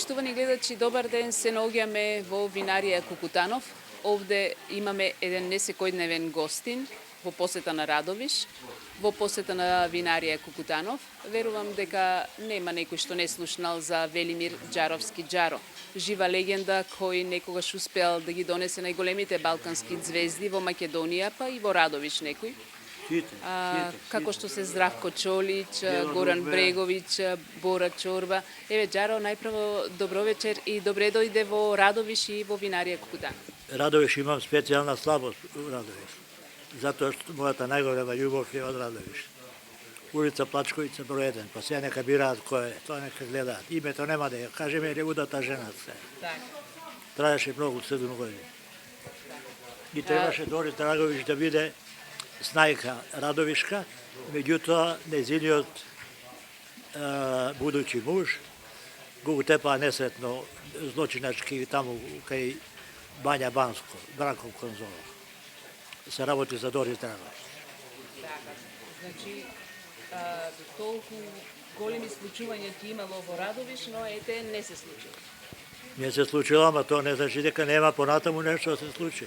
Поштувани гледачи, добар ден, се наоѓаме во винарија Кукутанов. Овде имаме еден несекојдневен гостин во посета на Радовиш, во посета на винарија Кукутанов. Верувам дека нема некој што не слушнал за Велимир Џаровски Џаро, жива легенда кој некогаш успеал да ги донесе најголемите балкански звезди во Македонија, па и во Радовиш некој. Како што се Здравко Чолич, Горан Бреговиќ, Бора Чорба. Еве, Џаро, најпрво добро вечер и добре дојде во Радовиш и во винарија Кукутан. Радовиш имам специјална слабост у Радовиш, затоа што мојата најголема љубов е од Радовиш. Улица Плачковица број 1, па сега нека бираат кој е, тоа нека гледаат. Името нема да ја кажеме, или удата жена се. Траеше многу 7 години. И требаше Дорис Драговиќ да биде снајка Радовишка, меѓутоа незиниот будучи муж го утепа несретно злочиначки таму кај Бања Банско, Бранков Конзола. Се работи за Дорис Драговиќ. Значи, толку големи случувања ти имало во Радовиш, но ете не се случило. Не се случило, ама тоа не значи дека нема понатаму нешто да се случи.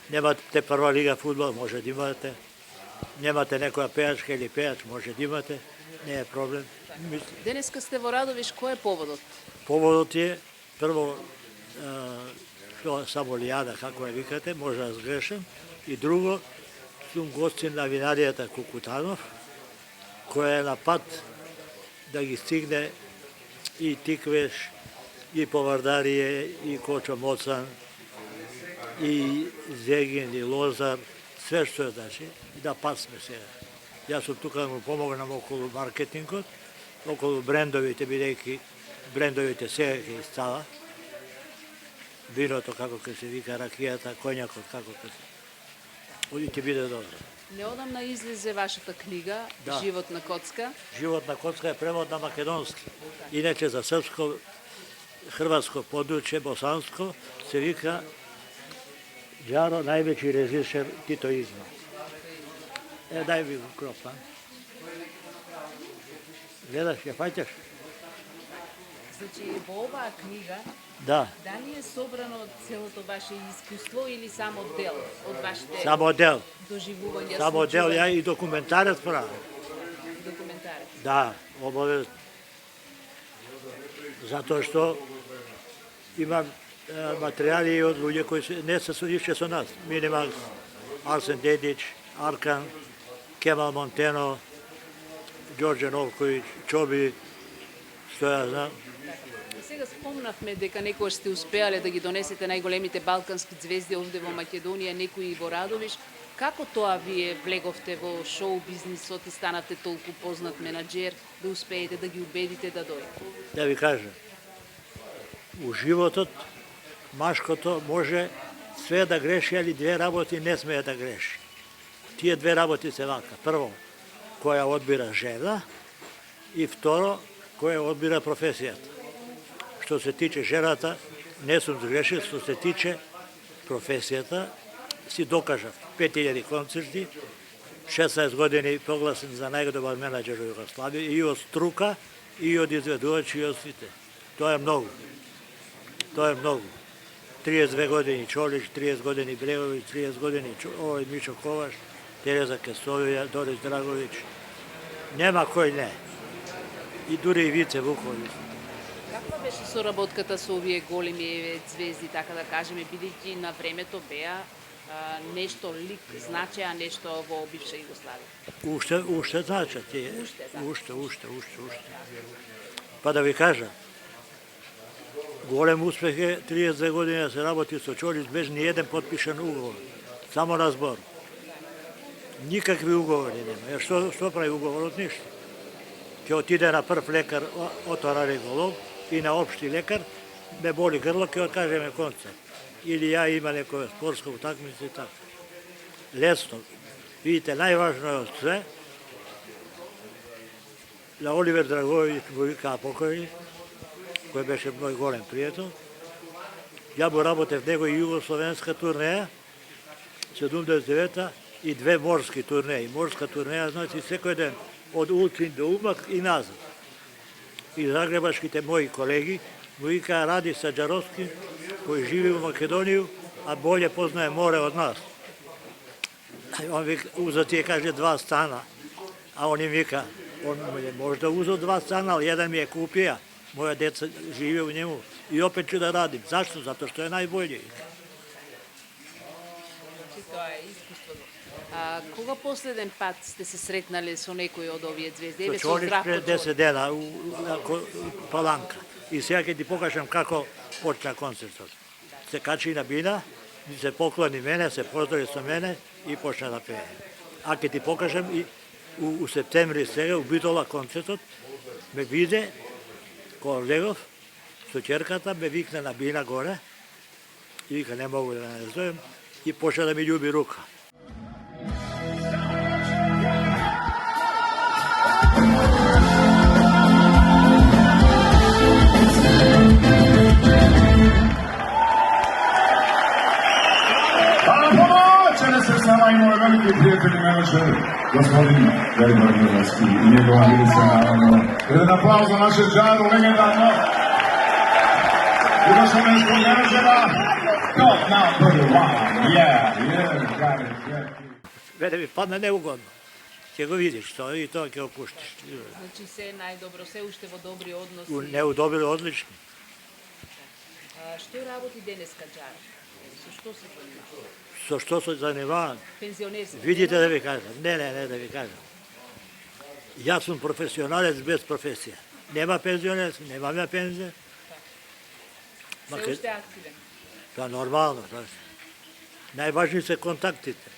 Немате прва лига фудбал, може да имате. Немате некоја пејачка или пејач, може да имате. Не е проблем. Денеска сте во Радовиш, кој е поводот? Поводот е, прво, само лијада, како ја викате, може да сгрешам. И друго, сум гостин на винаријата Кукутанов, која е на пат да ги стигне и Тиквеш, и Повардарие, и Кочо Моцан, и Зегин, и Лозар, све што е, значи, да пасме сега. Јас сум тука да му помогнам околу маркетингот, околу брендовите, бидејќи брендовите сега ќе изцала. Виното, како ќе се вика, ракијата, коњакот, како ќе се... Оди ќе биде добро. Неодамна излезе вашата книга, Да. Живот на коцка. Живот на коцка е превод на македонски. Иначе за српско, хрватско подручје, босанско, се вика Џаро, највеќи режисер титоизма. Дај ви го кропа. Гледаш, ја фаќаш? Значи, во оваа книга, Да, дали е собрано целото ваше искуство или само дел од вашите само дел. доживувања, Само дел, ја случувања, и документарец правам. документарец? Да, обавезно. Затоа што имам материјали од луѓе кои не се судивше со нас. Минимакс, Арсен Дедич, Аркан, Кемал Монтено, Ѓорѓе Новковиќ, Чоби, што ја знам. Сега спомнавме дека некогаш сте успеале да ги донесете најголемите балкански звезди овде во Македонија, некои и во Радовиш. Како тоа вие влеговте во шоу бизнисот и станавте толку познат менаџер да успеете да ги убедите да дојдат? Да ви кажам, у животот машкото може све да греши, али две работи не смее да греши. Тие две работи се вака. Прво, која одбира жена и второ, која одбира професијата. Што се тиче жената, не сум сгрешил, што се тиче професијата, си докажав 5000 концерти, 16 години прогласен за најдобар менаџер во Југославија, и од струка, и од изведувачи, и од сите. Тоа е многу. Тоа е многу. 32 години Чолич, 30 години Бреговиќ, 30 години Мишо Коваш, Тереза Кестовија, Дорис Драговиќ. Нема кој не. И дури и Вице Вуковиќ. Каква беше соработката со овие големи звезди, така да кажеме, бидејќи на времето беа нешто лик значеа нешто во бивша Југославија? Уште значат тие. Уште. Уште. Па да ви кажам, голем успех е 32 години да се работи со Чолич без ни еден потпишан уговор. Само на збор. Никакви уговори нема. Што прави уговорот? Ништо. Ќе отиде на прв лекар отораринголог и на општи лекар, ме боли грло, ќе откажеме концерт. Или ја има некоја спортска утакмица и така. Лесно. Видите, најважно е од све, на Оливер Драговиќ му вика покојни, кој беше мој голем пријател. Ја му работев него и југословенска турнеја, 79-та, и 2 морски турнеи. Морска турнеја, значи, секој ден од Улцин до Умак и назад. И загребашките мои колеги му вика Ради Саджаровски, кој живи у Македонiju, а болje познае море од нас. Он вика, узо тие каже 2 стана, а он им вика, он можда узо 2 стана, ali jedan mi je kupija, moja deca žive u njemu i opet ću da radim. Zašto? Zato što je najbolji. Тоа е искуството. А кога последен пат сте се сретнале со некој од овие звезди? Еве со Чорич Здравко пред 10 дена у Паланка. И сега ќе ти покажам како почна концертот. Се качи на бина, се поклони мене, се поздрави со мене и почна да пее. А ќе ти покажам и у септември сега, у Битола концертот, ме виде Корлегов со ќерката, ме викна на бина горе и вика не могу да не зовем и почна да ми љуби рука. Sa nama i moj veliki prijatelj i menadžer, gospodin Velibor Mirovski i njegova milica, naravno. Jedan aplauz za naše Džaru, legendarno. I došao nešto menadžera, top number 1, got it. Веде ми падна неугодно. Ќе го видиш тоа и тоа ќе го пуштиш. Значи се најдобро, се уште во добри односи. Неудобри одлични. Што работи денеска Џара? Со што се занимава? Со што се занимавам? Пензионерски. Видите да ви кажам. Не, да ви кажам. Јас сум професионалец без професија. Нема пензионерски, немаме пензија. Се уште активен. Тоа нормално. Најважни се контактите.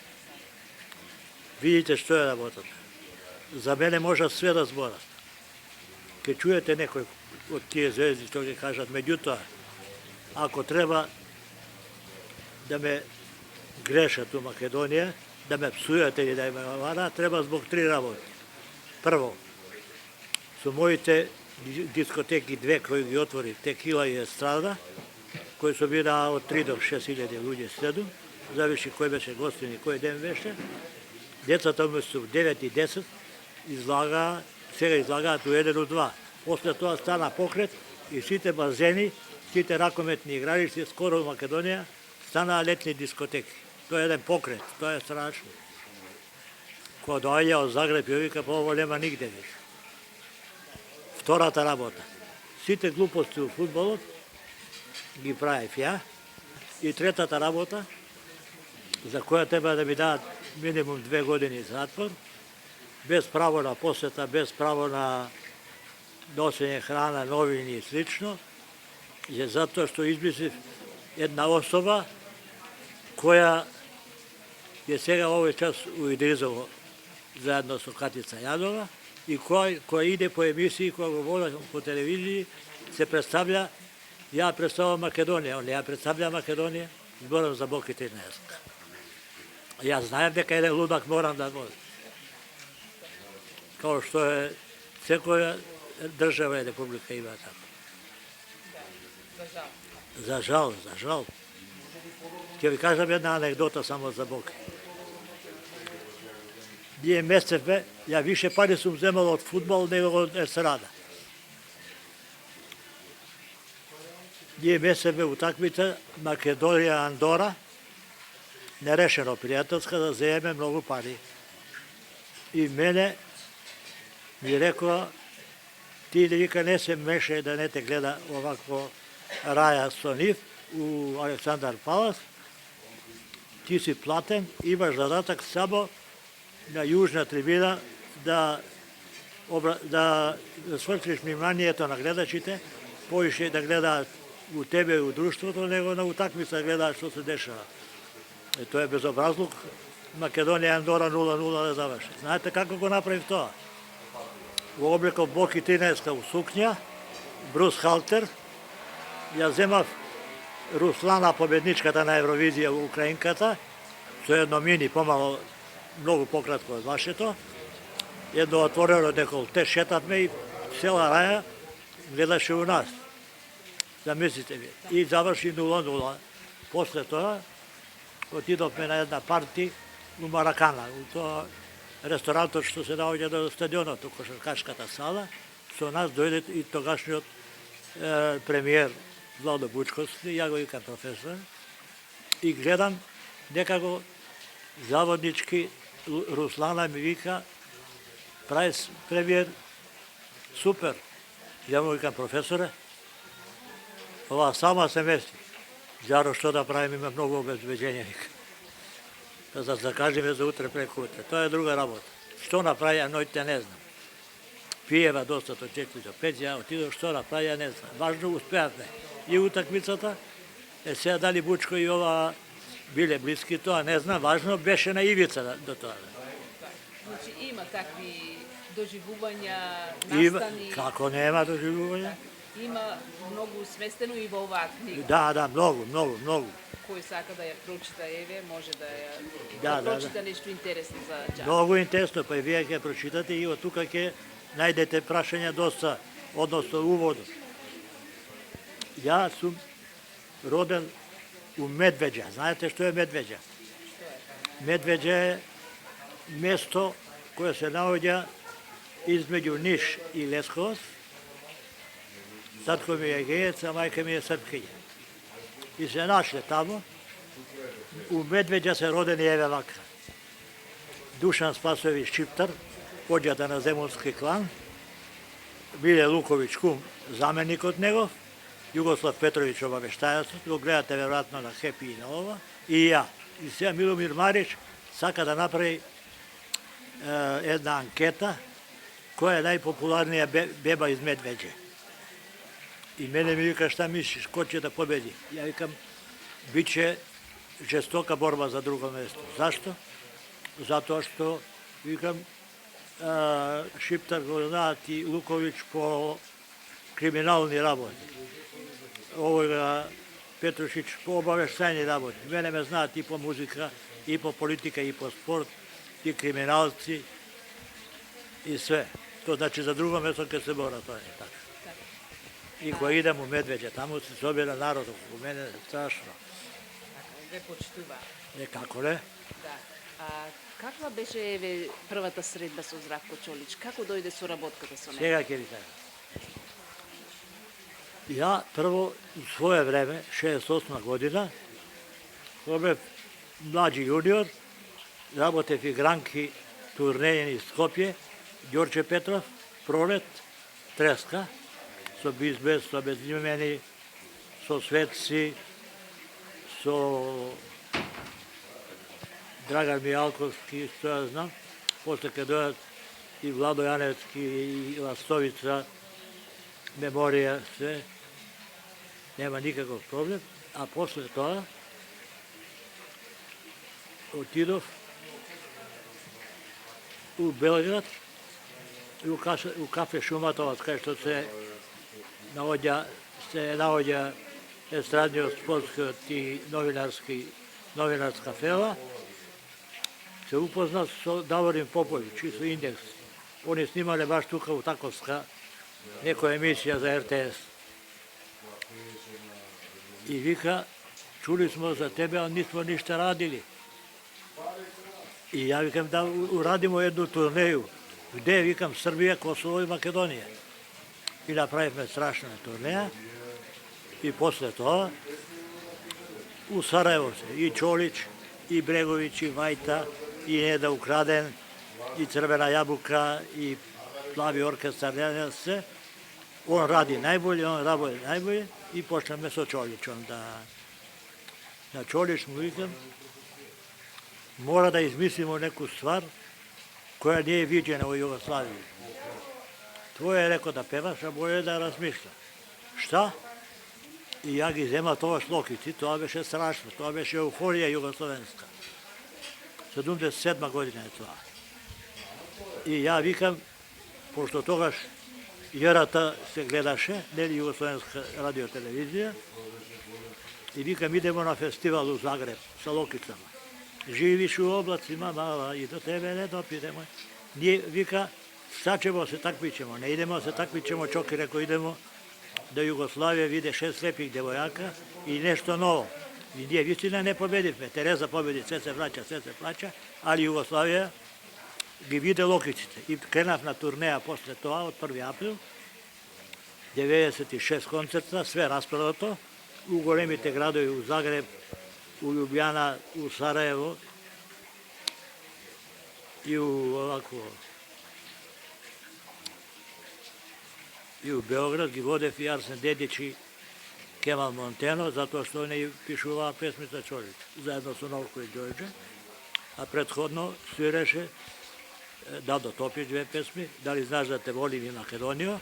Видите што е работата. За мене може све да зборат. Ке чуете некој од тие звезди што ќе кажат, меѓутоа, ако треба да ме грешат у Македонија, да ме псујат или да ме вара, треба због 3 работи. Прво, со моите дискотеки 2 кои ги отвори Текила и Естрада, кои се бира од 3 до 6.000 луѓе седу, зависи кој беше гостин и кој ден беше. Децата уместо 9 и 10 излагаа, сега излагаат у 1 у 2. После тоа стана покрет и сите базени, сите ракометни игралишти скоро во Македонија станаа летни дискотеки. Тоа е еден покрет, тоа е страшно. Кога доаѓа од Загреб и вика, па ово нема нигде веќе. Втората работа. Сите глупости у фудбалот ги правев ја. И третата работа, за која треба да ми дадат минимум 2 години затвор, без право на посета, без право на носење храна, новини и слично, е затоа што измислив една особа која е сега овој час у Идризово заедно со Катица Јадова и која иде по емисии, која го води по телевизии, се представља, ја представам Македонија, он ја представља Македонија, зборам за Боките и Неска. Јас знаем дека еден лудак морам да води. Као што е секоја држава и република има така. За жал. Ќе ви кажам една анегдота само за Боки. Ние месевме, ја више пари сум земал од фудбал него од естрада. Ние месевме утакмица Македонија-Андора, нерешено пријателска, да земеме многу пари. И мене ми рекоа, ти вика не се мешај да не те гледа овакво Раја со нив у Александар Палас, ти си платен, имаш задатак само на јужна трибина да свртиш вниманието на гледачите, поише да гледаат у тебе и у друштвото, него на утакмица да гледаат што се дешава. Тоа е безобразлук. Македонија Андора 0-0 да заврши. Знаете како го направив тоа? Во обликов Боки Тинеска у сукња, Брус Халтер, ја земав Руслана, победничката на Евровизија, украинката, со едно мини, помало, многу пократко од вашето, едно отворено деколте, шетавме и цела Раја гледаше у нас. Замислите ви. И заврши 0-0. После тоа, отидовме на една парти у Маракана, у тоа ресторантот што се наоѓа до стадионот, у кошаркашката сала, со нас дојде и тогашниот премиер Владо Бучковски, ја го викам професор, и гледам некако заводнички Руслана ми вика, прави премиер, супер. Ја му викам професоре, ова сама се мести. Жаро, што да правим, има многу обезбеđenja, вика. Да се закажеме за утре преку утре. Тоа е друга работа. Што направи, ја ноќте не знам. Пиева доста до 4 до 5, ја отидов, што направи, ја не знам. Важно успеавме. И утакмицата, сега дали Бучко и ова биле блиски, тоа не знам, важно беше на ивица до тоа. Значи има такви доживувања, Има, настани, како нема доживување? има многу сместено и во оваа книга. Да, многу. Кој сака да ја прочита, еве, може да ја Да, прочита нешто интересно за Џар. Многу интересно, па и вие ќе прочитате и од тука ќе најдете прашања доста, односно уводот. Ја сум роден у Медвеđа. Знаете што е Медвеđа? Медвеđа е место кое се наоѓа измеѓу Ниш и Лесковац. Татко ми е геец, а мајка ми е српкиња. И се нашле тамо. У Медвеđа се родени еве вака. Душан Спасовиќ Чиптар, поđата на земунски клан, Биле Луковиќ кум, заменик од негов, Југослав Петровиќ обавештајачот, го гледате веројатно на Хепи и на ова, и ја. И сега Миломир Марич сака да направи една анкета, која е најпопуларнија беба из Медвеđе. И мене ми вика, шта мислиш, кој ќе да победи? Ја викам, биće жестока борба за друго место. Зашто? Затоа што, викам, Шиптар го знаат и Луковиќ по криминални работи. Овој Петрушиć по обавештајни работи. Мене ме знаат и по музика, и по политика, и по спорт, и криминалци, и све. Тоа значи за друго место ќе се бора, тоа е така. И кога идам у Медвеđа, таму се собира народот, у мене е страшно. Ве почитува. Како не? Да. Каква беше еве првата средба со Здравко Чолич? Како дојде соработката со него? Сега ќе ви кажам. Ја прво у свое време, 68 година, кога бев млади јуниор, работев игранки турнејни из Скопје, Ѓорче Петров, Пролет, Треска, со Бизбес, со Безимени, со Светци, со Драган Мијалковски, што ја знам, после ке дојат и Владо Јаневски, и Ластовица, Меморија, све, нема никаков проблем, а после тоа отидов у Белград и у кафе Шуматовац, кај што се наоѓа естрадниот, спортскиот и новинарска фела, се упознат со Даворин Поповиќ и со Индекс. Они снимале баш тука у Таковска некоја емисија за РТС. И вика, чули смо за тебе, а нисмо ништа радили. И ја викам да урадимо едну турнеју. Где, викам, Србија, Косово и Македонија. И направивме страшна турнеја. И после тоа, у Сараево се, и Чолич, и Бреговиќ, и Вајта, и Неда Украден, и Црвена јабука, и Плави оркестар, се. Он ради најбоље, и почнеме со Чоличом да... На Чолич му викам, мора да измислимо неку ствар која не е видена во Југославија. Твој е реко да певаш, а боје да размишля. Шта? И ја ги зема тоа шлокици, тоа беше страшно, тоа беше еуфорија југословенска. 77 година е тоа. И ја викам, пошто тогаш ЈРТ се гледаше, нели Југословенска радиотелевизија, и викам, идемо на фестивал у Загреб со локицама. Живиш у облацима, мала, и до тебе не допидемо. Ние, вика, šta ćemo se takmićemo, ne idemo se takmićemo, Čoki rekao, idemo da Jugoslavija vide 6 lepih devojaka i nešto novo. I nije, istina, ne pobedivme, Tereza pobedi, sve se plaća, ali Jugoslavija gi vide lokicite. I krenav na turneja posle toa, od 1. april, 96 koncerta, sve rasprodato, u golemite gradovi, u Zagreb, u Ljubljana, u Sarajevo i u Beograd, Givodev i Arsen Dedić i Kemal Monteno, zato što oni pišu ova pesmica Čolić, zajedno su Novko i Đorđe, a prethodno svireše Dado Topić dve pesmi, Da li znaš da te volim i Makedoniju,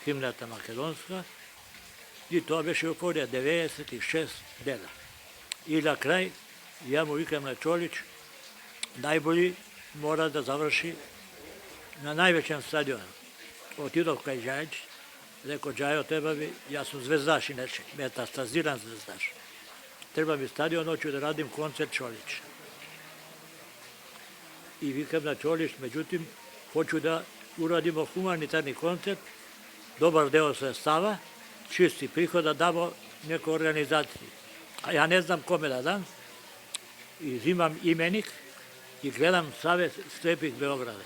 himnata makedonska, i to beše uporija 96 dela. I na kraj, ja mu vikam na Čolić, najbolji mora da završi na najvećem stadionu. Otidov kaj Đajić, rekao Đajo, treba mi, ja sam zvezdaš inače, metastaziran zvezdaš. Treba mi stadion, hoću da radim koncert Čolić. I vikam na Čolić, međutim, hoću da uradimo humanitarni koncert, dobar deo sredstava, čisti prihod da damo nekoj organizaciji. A ja ne znam kome da dam, i uzimam imenik i gledam Save Slepih Beograda.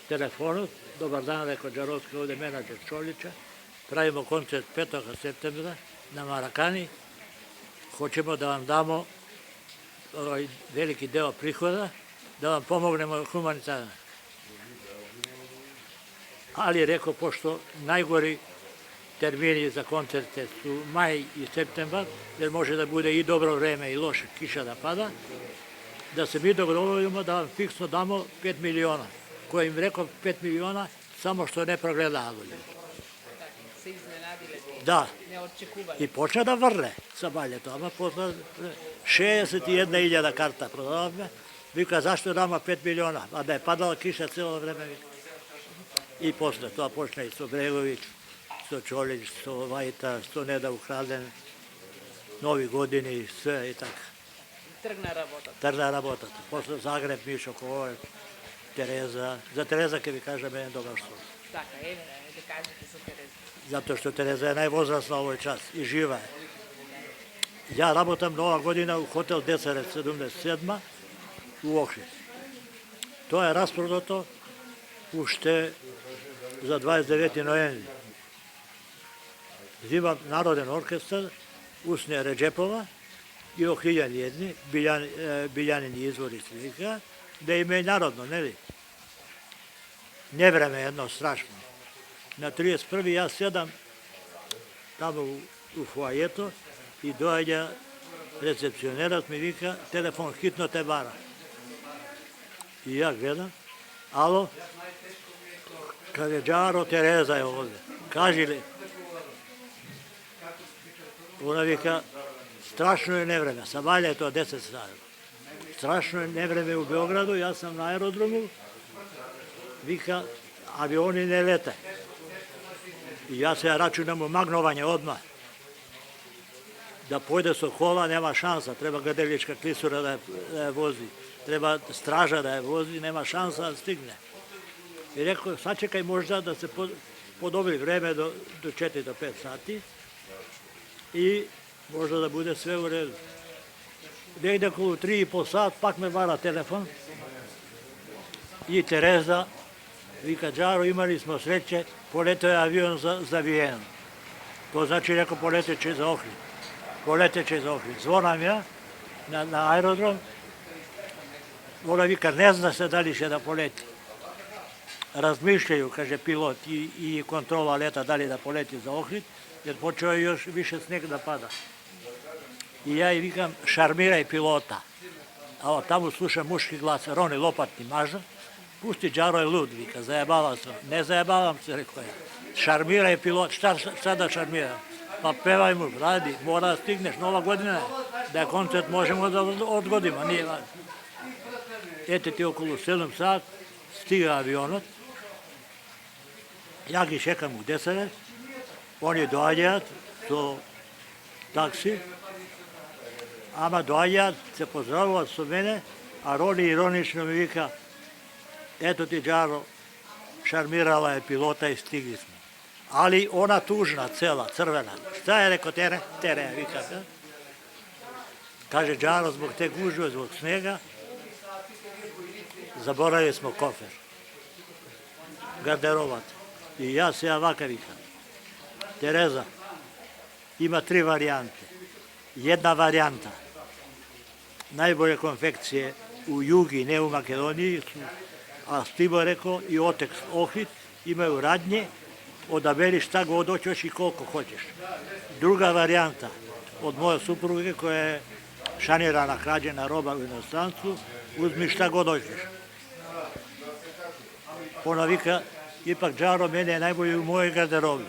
Telefonu, dobar dan, rekao Đarovski, ovde menadžer Čolića, pravimo koncert 5. septembra na Marakani, hoćemo da vam damo veliki deo prihoda, da vam pomognemo humanitarno. Ali rekao, pošto najgori termini za koncerte su maj i septembar, jer može da bude i dobro vreme i loše, kiša da pada, da se mi dogovorimo da vam fiksno damo 5 miliona, koji im rekao 5 miliona, samo što ne progledalo ljudi. Se iznenadile ti. Da. Neočekivali. I počne da vrle sa baljetom, a posle 61.000 karta prodavame, vika zašto damo 5 miliona, a da je padala kiša cijelo vreme. I posle to počne i sto Bregović, sto Čolić, sto Vajta, sto Neda Ukraden, Novi godini, sve i tako. Trgna rabota. Posle Zagreb, Mišo Kovač, Tereza. Za Tereza, kad vi kaže, meni je dobar što. Така, да кажете за Тереза. Zato što Tereza je najvozrasna ovoj čas i živa je. Ja rabotam Nova godina u hotel Desaret 77 u Ohrid. To je rasprodato ušte za 29. novembri. Zimam Naroden orkestar, Usnija Redžepova i Ohrijan jedni, Biljanin izvor i slika, da ima i narodno, ne li? Nevreme jedno strašno. Na 31. ja sedam tamo u foajetu i dođe recepcionerac mi vika, telefon hitno te bara. I ja gledam, alo, kaže Đaro, Tereza je ovde, kaži li? Ona vika, strašno je nevreme, sa Valja je to 10 sati. Strašno je nevreme u Beogradu, ja sam na aerodromu, vika, avioni ne lete. I ja se računam u magnovanje odmah. Da pojde Sokola, nema šansa, treba Grdelička klisura da je vozi, treba straža da je vozi, nema šansa da stigne. I rekao, sačekaj možda da se podobri vreme do 4 do 5 sati i možda da bude sve u redu. Negde okolo 3,5 sat, pak me vara telefon i Tereza vika, Đaro, imali smo sreće, poletao je avion za Vijenu. To znači, rekao, poleteće za Ohrid. Poleteće za Ohrid. Zvonam ja na aerodrom, ona vika, ne zna se da li će da poleti. Razmišljaju, kaže pilot i kontrola leta, da li da poleti za Ohrid, jer počeo je još više sneg da pada. I ja i vikam, šarmiraj pilota. A tamo slušam muški glas, Roni lopatni maža, pusti, Đaro je lud, vika, zajebavam se. Ne zajebavam se, rekao ja. Šarmiraj pilot, šta da šarmiram? Pa pevaj mu, radi, mora da stigneš, Nova godina je, da je koncert možemo da odgodimo, nije važno. Ete ti okolo 7 sat, stiga avionot, ja gi čekam u Desaret, oni dođat, to taksi, ama dođat, se pozdravovat su mene, a Roni ironično mi vika, eto ti Đaro, šarmirala je pilota i stigli smo. Ali ona tužna, cela, crvena. Šta je rekao Tere, vika. Kaže Đaro, zbog te gužve, zbog snega, zaboravili smo kofer. Garderovat. I ja se ovaka vikam. Tereza ima 3 varijante. Jedna varijanta najbolje konfekcije u Jugi, ne u Makedoniji, a Stibo je rekao i Oteks Ohrid imaju radnje, odaberi šta god hoćeš i koliko hoćeš. Druga varijanta od moje supruge koja je šanirana, krađena roba u inostranstvu, uzmi šta god hoćeš. Ona vika, ipak Džaro, mene je najbolji u mojoj garderobi.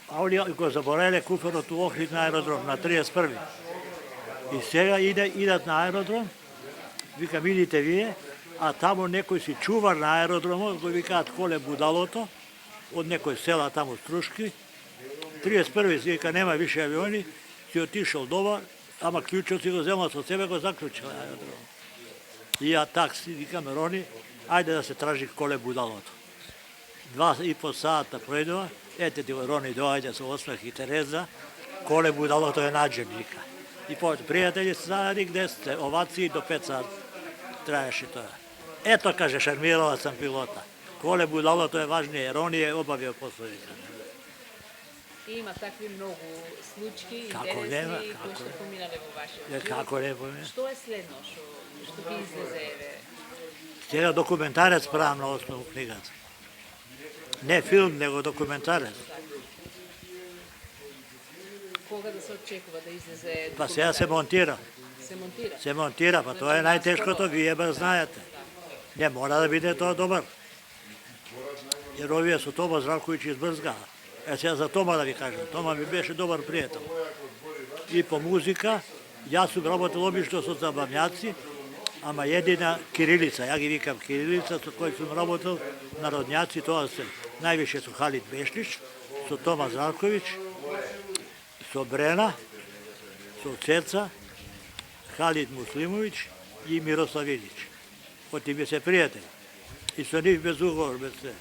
A oni ko zaboravili kuferot u Ohrid na aerodrom, na 31. I сега idат na aerodrom, vika, vidite вие, a tamo nekoj si čuvar na aerodromu, koji vikaat kole budalото, od nekoj sela tamo Struški. 31. vika, nema više avioni, si otišao doma, ama ključo si go zemlja sa sebe, go zaključila aerodrom. I ja tak si, vikam, Roni, ajde da se traži kole budalото. 2,5 sata projdova, ete ti Roni dođe sa osmeh i Tereza, kole budalото je nađen, vika. I povedu, prijatelji stari, gde ste? Ovaci do 5 sati traješ i to. Eto, kaže, šarmirala sam pilota. Kole budalo, to je važnije, jer on je obavio poslove. Ima takvi mnogo slučki, interesni, koji ste pominali u vašem životu. Kako ne pominali? Što je sledno, što bi izlezeve? Stjega dokumentarac pravam na osnovu knjigaca. Ne film, nego dokumentarac. Koga da se očekuje da izleze? Pa сега се монтира. Se montira? Се монтира, па тоа е најтешкото, вие ба знаете. Не мора да биде тоа добар. Jer ovие со Тома Здравковиќ избрзгаа. Сега за Тома да ви кажем. Тома ми беше добар пријател. И по музика, јас сум работел обично со забавњаци, ама едина кирилица, ја ги викам кирилица, со кој сум работел, народњаци, тоа се највише со Халид Бешлиш, со Тома Здравковиќ, со Брена, со Цеца, Халид Муслимовиќ и Мирослав Илиќ. Оти ми се пријатели. И со нив без уговор, без се.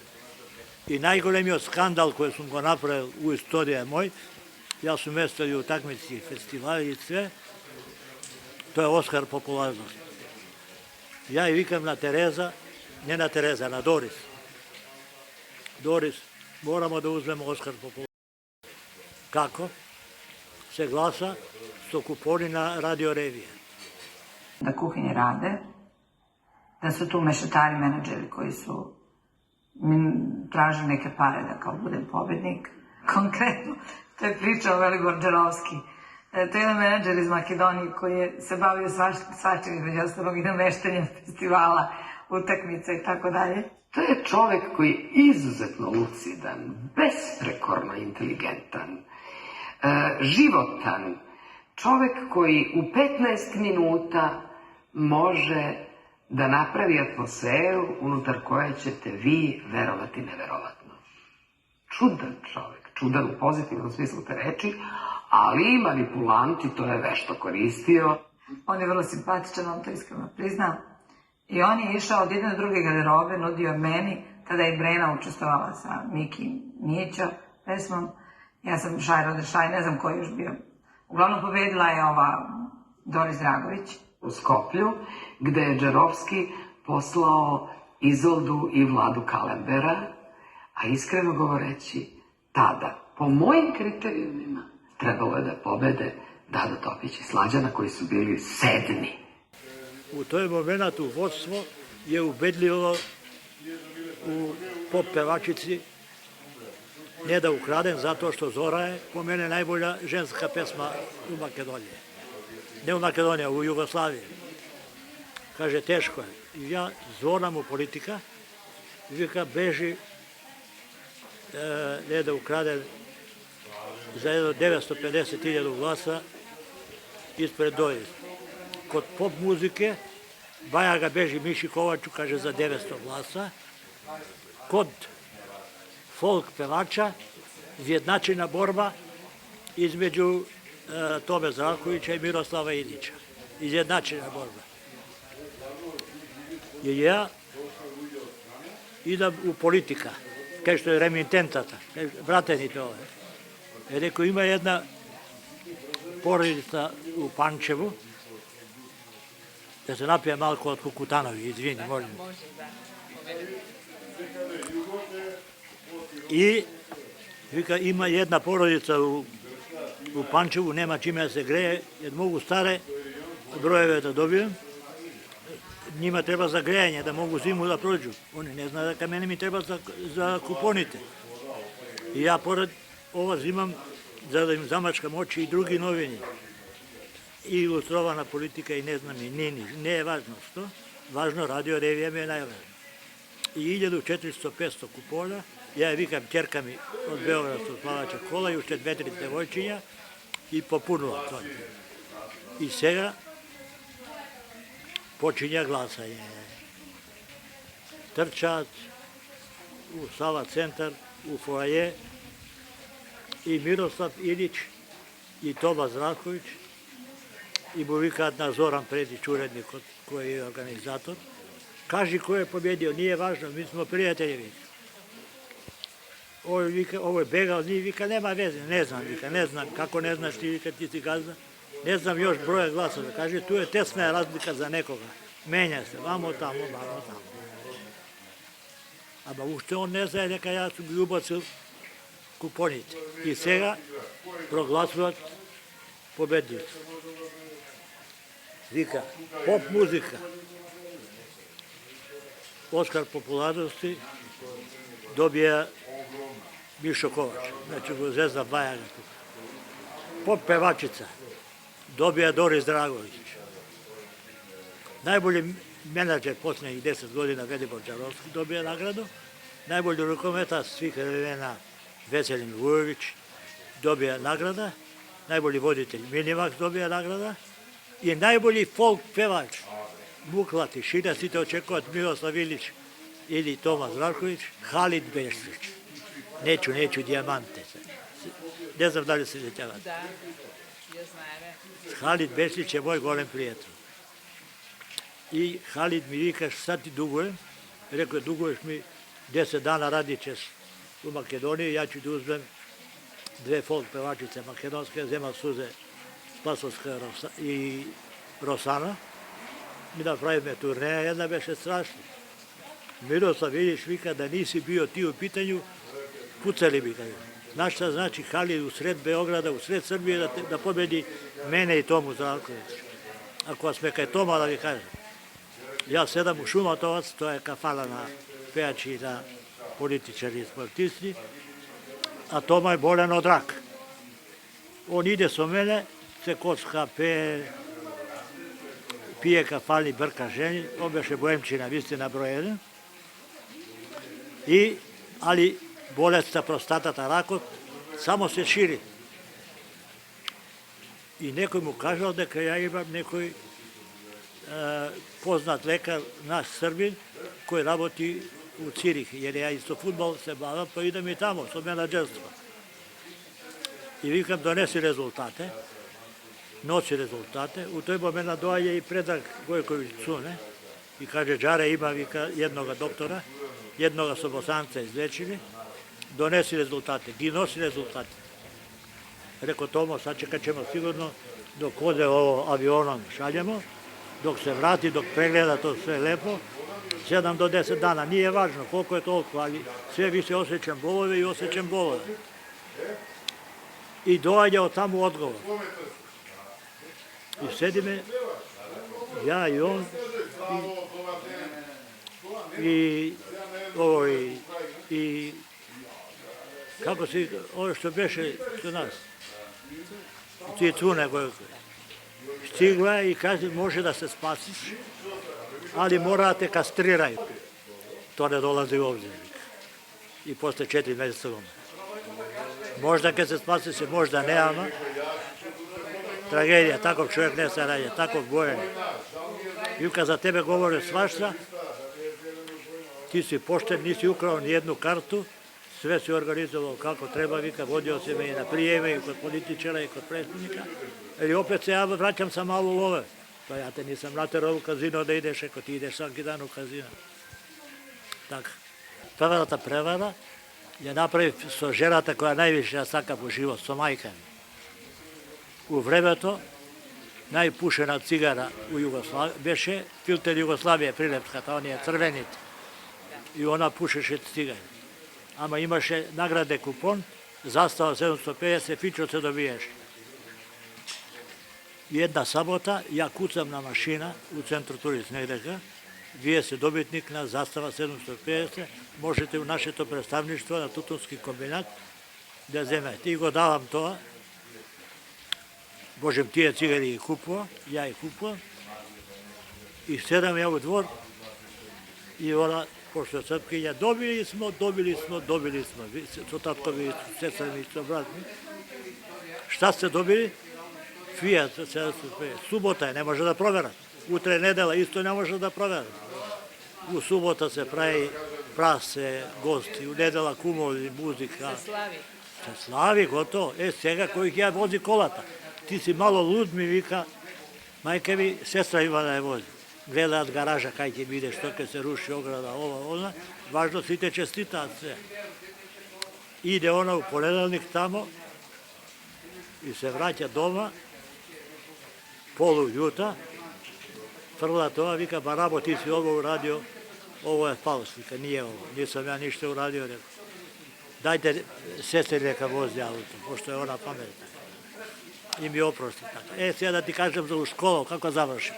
И најголемиот скандал кој сум го направил у историја мој, јас сум местел и утакмици, фестивали и све, тоа е Оскар популарност. Ја и викам на Тереза, не на Тереза, на Дорис. Дорис, морамо да узмеме Оскар популарност. Како? Se glasa со купони на радио ревија. Da kuhinje rade, da su tu mešetari, menadžeri koji su tražili neke pare da kao budem pobednik. Konkretno, to je pričao Velibor Đerovski. To je jedan menadžer iz Makedonije koji se bavio svačim između ostalog i nameštanjem festivala, utakmica i tako dalje. To je čovek koji je izuzetno lucidan, besprekorno inteligentan, životan, čovek koji u 15 minuta može da napravi atmosferu unutar koje ćete vi verovati neverovatno. Čudan čovek, čudan u pozitivnom smislu te reči, ali manipulanti to je vešto koristio. On je vrlo simpatičan, on to iskreno priznao. I on je išao od jedne do druge garderobe, nudio meni, tada je Brena učestvovala sa Miki Mijećo pesmom. Ja sam Šaj, ne znam ko je još bio. Uglavnom pobedila je ova Doris Dragović. U Skoplju, gde je Đerovski poslao Izoldu i Vladu Kalembera, a iskreno govoreći, tada, po mojim kriterijumima, trebalo je da pobede Dado Topić i Slađana, koji su bili sedmi. U toj momentu vodstvo je ubedljivo u pop pevačici ne da ukradem, zato što Zora je po mene najbolja ženska pesma u Makedoniji. Ne u Makedoniji, u Jugoslaviji. Kaže, teško je. I ja zvonam u politika i vika, beži ne da ukradem za jedno 950.000 glasa ispred Doris. Kod pop muzike Bajaga beži Miši Kovaču, kaže, za 900 glasa. Kod folk pevača izjednačena borba između Tome Zdravkovića i Miroslava Ilića. Izjednačena borba. I ja idem u politika, kaj što je remitentata, brate ni to. Rekao, ima jedna porodica u Pančevu, da se napije malko od Kukutanovi, izvini, možem. I vika, ima jedna porodica u Pančevu, nema čime da se greje, jer mogu stare brojeve da dobijem. Njima treba za grejanje, da mogu zimu da prođu. Oni ne znaju da meni mi treba za kuponite. I ja pored ova zimam da im zamačkam oči i drugi novini. I ilustrovana politika i ne znam i ne je važno što. Važno, radio revija mi je najvažnije. I 1400-500 kupola, ja je vikam ćerka mi od Beograda su plavača kola i ušte 2-3 devojčinja i popunula to. I сега počinja glasanje. Trčat u Sava centar, u foaje i Miroslav Ilić i Toma Zdravković i mu vikat na Zoran Predić, urednik koji je organizator. Kaži ko je pobjedio, nije važno, mi smo prijatelji. Ovo je begao, nije vika, nema veze, ne znam, vika, ne znam, kako ne znaš ti, vika, ti si gazda, ne znam još broja glasova, kaže, tu je tesna razlika za nekoga, menja se, vamo tamo, vamo tamo. Ама ušte on ne zna, neka ja sam bi ubacil kuponite. I сега proglasovat pobednicu. Vika, pop muzika, Oskar popularnosti dobija Mišo Kovač, znači Zvezda Bajaga. Pop pevačica dobija Doris Dragović. Najbolji menadžer posljednjih 10 godina Velibor Đarovski dobija nagradu. Najbolji rukometaš svih vremena Veselin Vujović dobija nagrada. Najbolji voditelj Minimaks dobija nagrada. I najbolji folk pevač Mukla tišina, svi te očekovat Miroslav Ilić ili Toma Zdravković, Halid Bešlić. Neću dijamante. Ne znam da li se sjećavate. Da, ja znam. Halid Bešlić je moj golem prijatelj. I Halid mi vikaš, sad ti dugujem. Rekao je, duguješ mi 10 dana, radit ćeš u Makedoniji, ja ću ti uzmem 2 folk pevačice makedonske, Zema Suze, Spasovska i Rosana. Mi napravime turneja, jedna beše strašna. Miroslav Ilić vika da nisi bio ti u pitanju, pucali bi ga. Znaš šta znači Halid u sred Beograda, u sred Srbije da pobedi mene i Tomu Zdravković. Ako vas me kaj Toma da vi kažem. Ja sedam u Šumatovac, to je kafala na pejači, na političari i sportisti, a Toma je bolan od raka. On ide so mene, se kocka, pije kafalni, brka ženi, on beše Boemčina, vi ste na broj 1. Ali bolest prostatata rakot samo se širi. I nekoj mu kažao da ja imam nekoj poznat lekar, naš Srbin, koji raboti u Cirih, jer ja isto futbol se bavim, pa idem i tamo, sa menadžerstva. I vikam, donesi rezultate, nosi rezultate, u toj momena dođe i Predrag Gojković Cune i kaže, Džare ima jednoga doktora, jednoga su Bosanca izlečili, donesi rezultate, i nosi rezultate. Rekao Tomo, sačekat ćemo sigurno dok ode ovo avionom šaljemo, dok se vrati, dok pregleda to sve lepo, 7 do 10 dana, nije važno koliko je toliko, ali sve više osjećam bolove i osjećam bolove. I dođe od tamo odgovor. I sedi me, ja i on, i kako si, ovo što beše kod nas, ti Cune Gojković, stigla je i kaže, može da se spasiš, ali morate kastriraju. To ne dolazi u obzir. I posle 4 meseca umre. Možda kad se spasi se, možda ne, ama tragedija, takov čovjek ne se rađe, takov bojan. I kad za tebe govore svašta, ti si pošten, nisi ukrao ni jednu kartu, sve si organizovao kako treba, vika, vodio se me i na prijeme, i kod političara, i kod predsjednika. Ili opet se ja vraćam sa malo love. Pa ja te nisam naterao u kazino da ideš, ako ti ideš svaki dan u kazino. Tako. Prva prevara je napravi so ženata koja najviše ja sakam u život, so majkami. U vremeto najpušena cigara u Jugoslaviji, beše filter Jugoslavije prilepskata, on je crvenit. и она пушеше цигари. Ама имаше награде купон, застава 750, фичо се добиеш. И една сабота ја куцам на машина у центар турист негдека, вие се добитник на застава 750, можете у нашето представништво на Тутунски комбинат да земете. И го давам тоа. Божем, тие цигари ги купува, ја ги купувам. И седам ја во двор и она, пошто црпкиња, добили смо. Со таткови, сестра ми, со брат ми. Шта сте добили? Фијат 750. Субота е, не може да проверат. Утре недела исто не може да проверат. У субота се прави прасе, гости, у недела кумови, музика. Се слави, готово. Сега кој ќе ја вози колата. Ти си мало луд, ми вика, мајка ми, сестра има да ја вози. Гледаат гаража кај ќе биде, што ќе се руши ограда, ова, она. Важно сите честитаат се. Иде она у понеделник тамо и се враќа дома, полујута, фрла тоа, вика, барабо, ти си ово урадио, ово е фалс, вика, nije ово, нисам ја ништо урадио, рекao. Дајте сестри нека вози ауто, пошто е она паметна. И ми опрости така. Сега да ти кажем за школа, како заврши.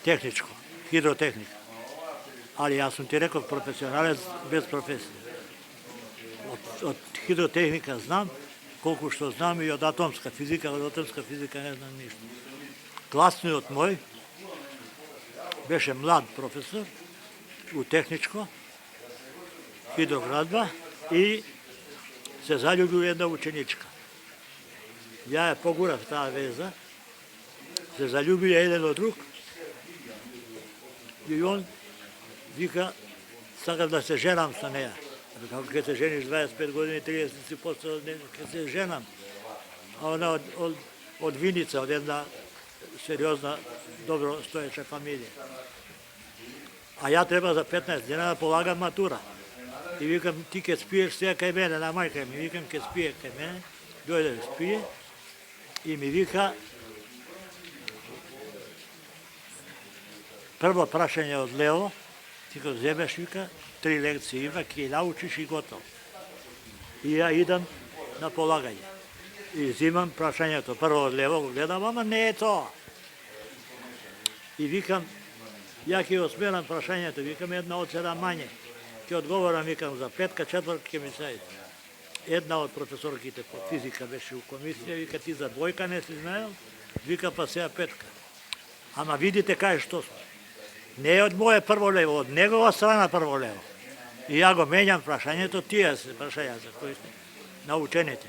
Техничко, хидротехника. Али јас сум ти рекол професионалец без професија. Од хидротехника знам, колку што знам и од атомска физика, не знам ништо. Класниот мој беше млад професор у техничко, хидроградба и се заљубил една ученичка. Ја ја погурав таа веза, се заљубиле еден од друг и он вика, сакам да се женам со неја. Како ќе се жениш 25 години, 30 си после од неја, ќе се женам. А она од Виница, од една сериозна, добро стоеча фамилија. А ја треба за 15 дена да полагам матура. И викам, ти ќе спиеш сега кај мене, на мајка ми, викам, ќе спие кај мене, дојде да спие и ми вика, прво прашање од лево, ти го земеш, вика, 3 лекции има, ќе научиш и готов. И ја идам на полагање. И зимам прашањето, прво од лево го гледам, ама не е тоа. И викам, ја ќе го сменам прашањето, викам една од 7 мање. Ќе одговорам, викам, за 5-ка, 4-ка ќе ми се. Една од професорките по физика беше у комисија, вика, ти за 2-ка не си знаел, вика, па сега 5-ка. Ама видите кај што сме. Не е од моје прво лево, од негова страна прво лево. И ја го менјам прашањето, тие се прашања за кои сте научените.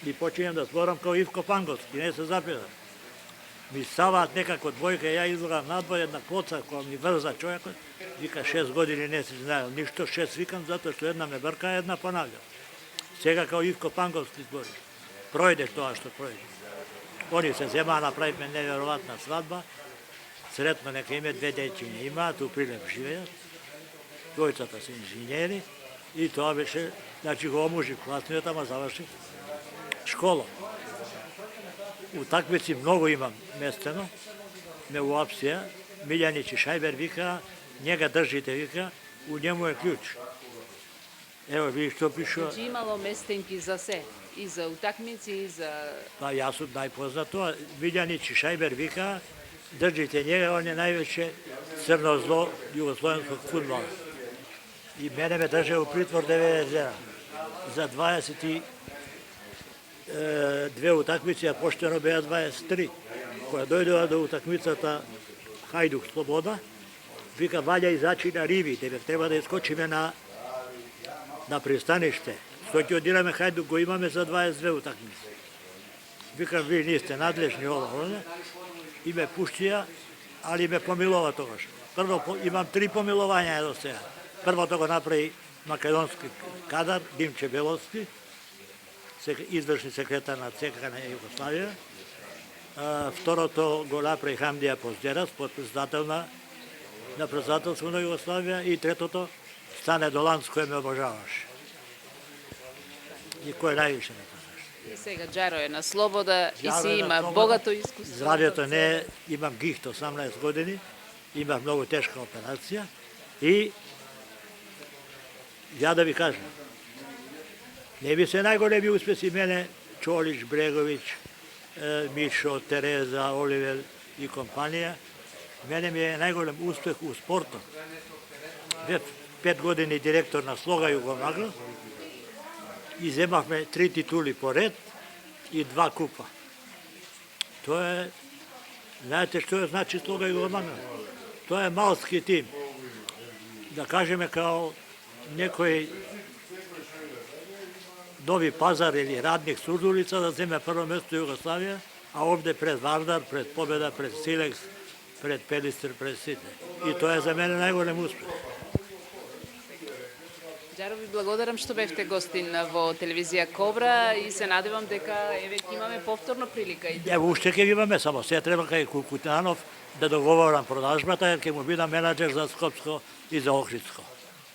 И починем да зборам као Ивко Панговски, не се запитам. Ми ставаат некако двојка, ја излогам надвор, една коца која ми врза човекот, вика 6 години не си знаел, ништо 6 викам, затоа што една ме брка, една понавljам. Сега као Ивко Панговски збори. Пројде тоа што пројде. Они се земаа, направивме неверојатна свадба, сретно нека име 2 дечиња имаат, у Прилеп живеат, двојцата се инженери и тоа беше, значи го омужи класниот, ама заврши школа. У такмици многу имам местено, ме уапсија, Милјанич и Шајбер вика, njega држите, вика, у njemu е клjuč. Ево, видиш што пишува. Значи имало местенки за се, и за утакмици, и за... Па јас сум најпознато, Милјанич и Шајбер вика, држите njega, он е највеќе црно зло југословенскog фудбала. И мене ме држе у притвор 90 дена. За 22 утакмици, а поштено беа 23. Која дојдува до утакмицата Хајдук Слобода, вика, ваља изачи на Риви, тебе треба да искочиме на пристаниште. Што ќе одираме Хајдук, го имаме за 22 утакмици. Викам, ви нисте надлежни ова, и ме пуштија, али ме помилува тогаш. Прво, имам 3 помилувања до сега. Првото го направи македонски кадар, Димче Беловски, извршни секретар на ЦК на Југославија. Второто го направи Хамдија Поздерас, подпредседател на председателство на Југославија, и третото Стане Доланц, кој ме обожаваше. И кој највише ме пазаше. И сега Джаро е на слобода и си има богато искуство. Здравјето не е, имам гихт 18 години, имам многу тешка операција и Ja da vi kažem, ne bi se najgolemi uspesi mene Čolić, Bregović, Mišo, Tereza, Oliver i kompanija. Mene mi je najgolem uspeh u sportu. 5 godini direktor na Sloga Jugomagla i zemah me 3 tituli pored i 2 kupa. To je, znate što je znači Sloga Jugomagla? To je malski tim. Da kažeme kao nekoj Novi Pazar ili Radnik Surdulica da zeme prvo mesto Jugoslavija, a ovde pred Vardar, pred Pobeda, pred Silex, pred Pelister, pred Sidne. И тоа е за мене најголем успех. Ѓаро, ви благодарам што бевте гостин во телевизија Кобра и се надевам дека еве ќе имаме повторно прилика. Ево уште ќе ги имаме, само се треба кај Кукутанов да договорам продажбата, jer ќе му бидам менаџер за Скопско и за Охридско.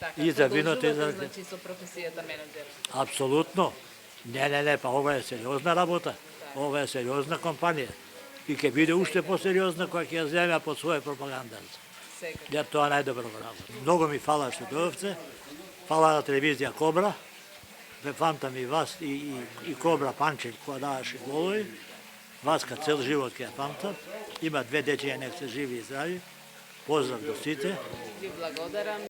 Така, И за виното и за... значи со професијата менаџер. Апсолутно. Не, па ова е сериозна работа. Ова е сериозна компанија. И ќе биде уште посериозна која ќе ја земја под своја пропаганда. Ја тоа најдобро го работа. Многу ми фала што дојавте. Фала на телевизија Кобра. Ве фантам и вас и Кобра Панчев која даваше голови. Вас ка цел живот ќе ја фантам. Има 2 дечиња, нек се живи и здрави. Поздрав до сите. Ви благодарам